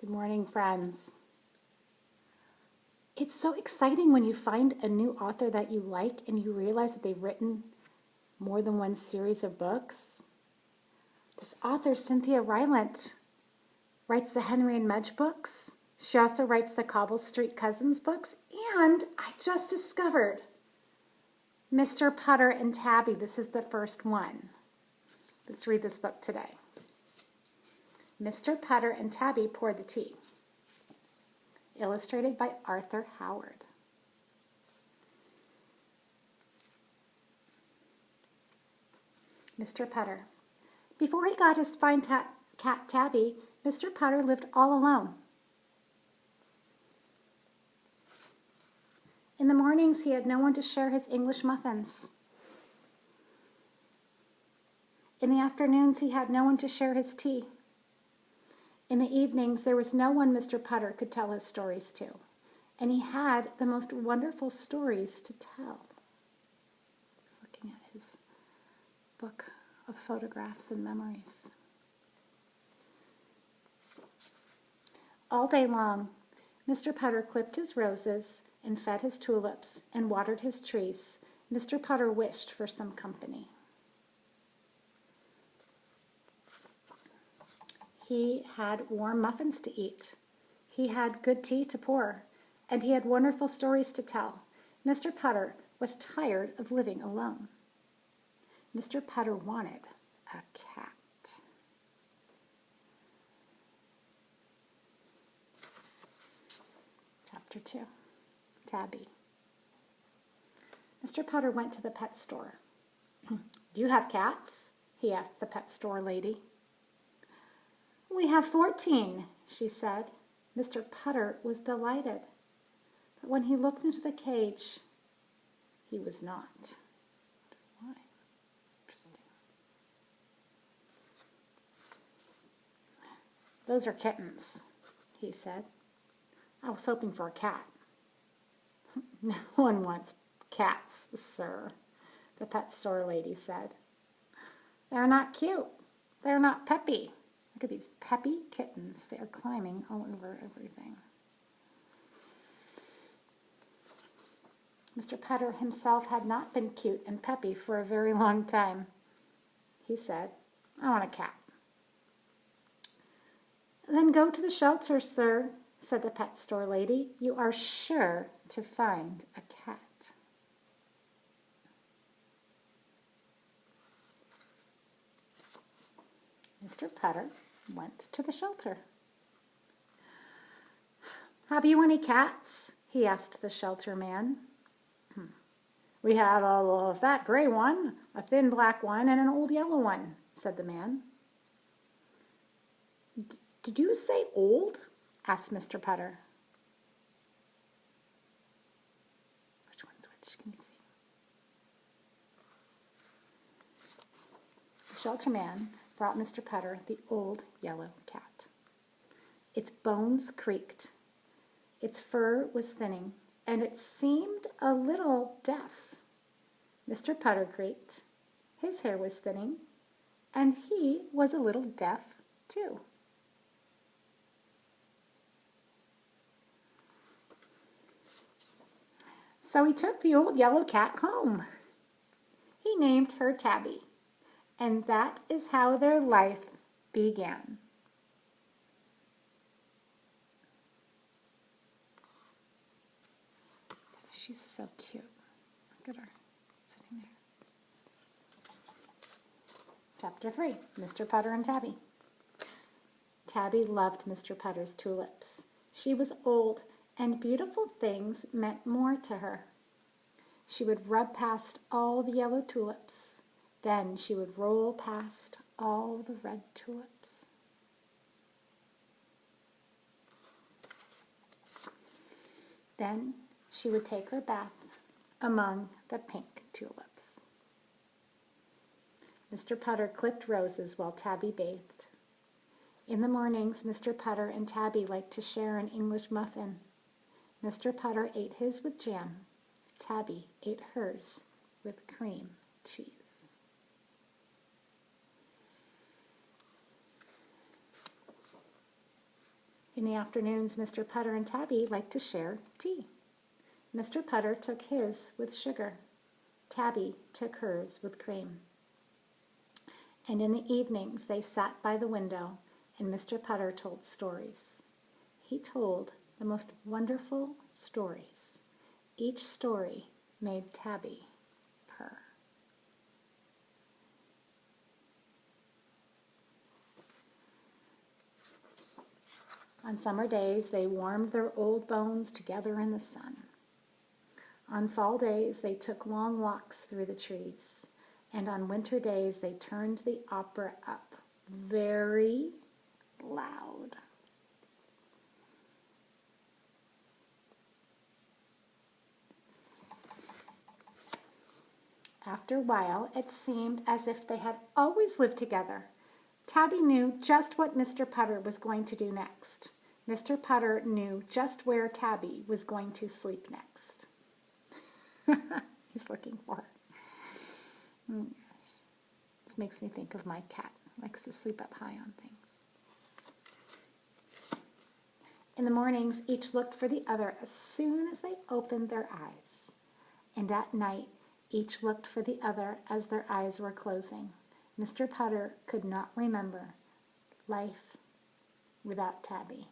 Good morning, friends. It's so exciting when you find a new author that you like and you realize that they've written more than one series of books. This author, Cynthia Rylant, writes the Henry and Mudge books. She also writes the Cobble Street Cousins books. And I just discovered Mr. Putter and Tabby. This is the first one. Let's read this book today. Mr. Putter and Tabby Pour the Tea. Illustrated by Arthur Howard. Mr. Putter. Before he got his fine cat Tabby, Mr. Putter lived all alone. In the mornings, he had no one to share his English muffins. In the afternoons, he had no one to share his tea. In the evenings, there was no one Mr. Putter could tell his stories to, and he had the most wonderful stories to tell. He's looking at his book of photographs and memories. All day long, Mr. Putter clipped his roses and fed his tulips and watered his trees. Mr. Putter wished for some company. He had warm muffins to eat. He had good tea to pour, and he had wonderful stories to tell. Mr. Putter was tired of living alone. Mr. Putter wanted a cat. Chapter 2, Tabby. Mr. Putter went to the pet store. "Do you have cats?" he asked the pet store lady. "We have 14, she said. Mr. Putter was delighted, but when he looked into the cage, he was not. Why? Interesting. "Those are kittens," he said. "I was hoping for a cat." "No one wants cats, sir," the pet store lady said. "They're not cute. They're not peppy. Look at these peppy kittens. They are climbing all over everything." Mr. Putter himself had not been cute and peppy for a very long time. He said, "I want a cat." "Then go to the shelter, sir," said the pet store lady. "You are sure to find a cat." Mr. Putter went to the shelter. "Have you any cats?" he asked the shelter man. "We have a fat gray one, a thin black one, and an old yellow one," said the man. "Did you say old?" asked Mr. Putter. Which one's which? Can you see? The shelter man brought Mr. Putter the old yellow cat. Its bones creaked, its fur was thinning, and it seemed a little deaf. Mr. Putter creaked, his hair was thinning, and he was a little deaf too. So he took the old yellow cat home. He named her Tabby. And that is how their life began. She's so cute. Look at her sitting there. Chapter 3, Mr. Putter and Tabby. Tabby loved Mr. Putter's tulips. She was old, and beautiful things meant more to her. She would rub past all the yellow tulips. Then she would roll past all the red tulips. Then she would take her bath among the pink tulips. Mr. Putter clipped roses while Tabby bathed. In the mornings, Mr. Putter and Tabby liked to share an English muffin. Mr. Putter ate his with jam. Tabby ate hers with cream cheese. In the afternoons, Mr. Putter and Tabby liked to share tea. Mr. Putter took his with sugar. Tabby took hers with cream. And in the evenings, they sat by the window, and Mr. Putter told stories. He told the most wonderful stories. Each story made Tabby purr. On summer days, they warmed their old bones together in the sun. On fall days, they took long walks through the trees. And on winter days, they turned the opera up very loud. After a while, it seemed as if they had always lived together. Tabby knew just what Mr. Putter was going to do next. Mr. Putter knew just where Tabby was going to sleep next. He's looking for her. Oh, gosh. This makes me think of my cat. Likes to sleep up high on things. In the mornings, each looked for the other as soon as they opened their eyes. And at night, each looked for the other as their eyes were closing. Mr. Putter could not remember life without Tabby.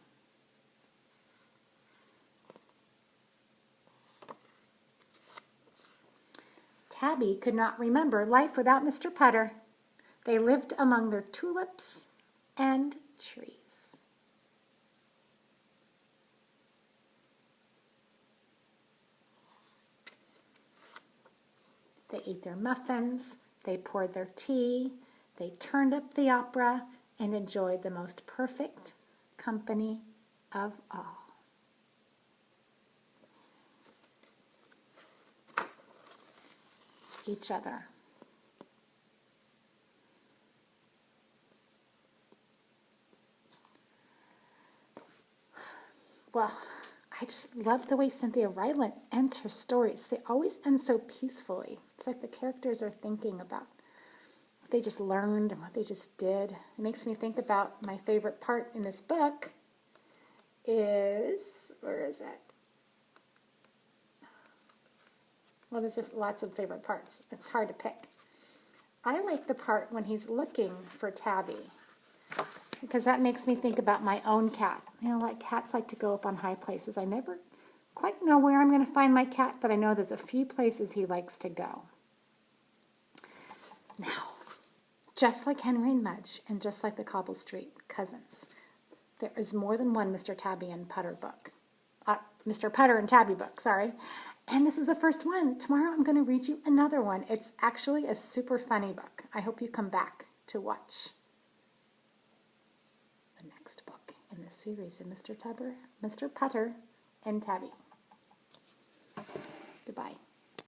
Tabby could not remember life without Mr. Putter. They lived among their tulips and trees. They ate their muffins, they poured their tea, they turned up the opera, and enjoyed the most perfect company of all. Each other. Well, I just love the way Cynthia Rylant ends her stories. They always end so peacefully. It's like the characters are thinking about what they just learned and what they just did. It makes me think about my favorite part in this book is, where is it? Well, there's lots of favorite parts. It's hard to pick. I like the part when he's looking for Tabby, because that makes me think about my own cat. You know, like cats like to go up on high places. I never quite know where I'm going to find my cat, but I know there's a few places he likes to go. Now, just like Henry and Mudge, and just like the Cobble Street cousins, there is more than one Mr. Tabby and Putter book. Mr. Putter and Tabby book, sorry. And this is the first one. Tomorrow I'm going to read you another one. It's actually a super funny book. I hope you come back to watch the next book in this series of Mr. Putter and Tabby. Goodbye.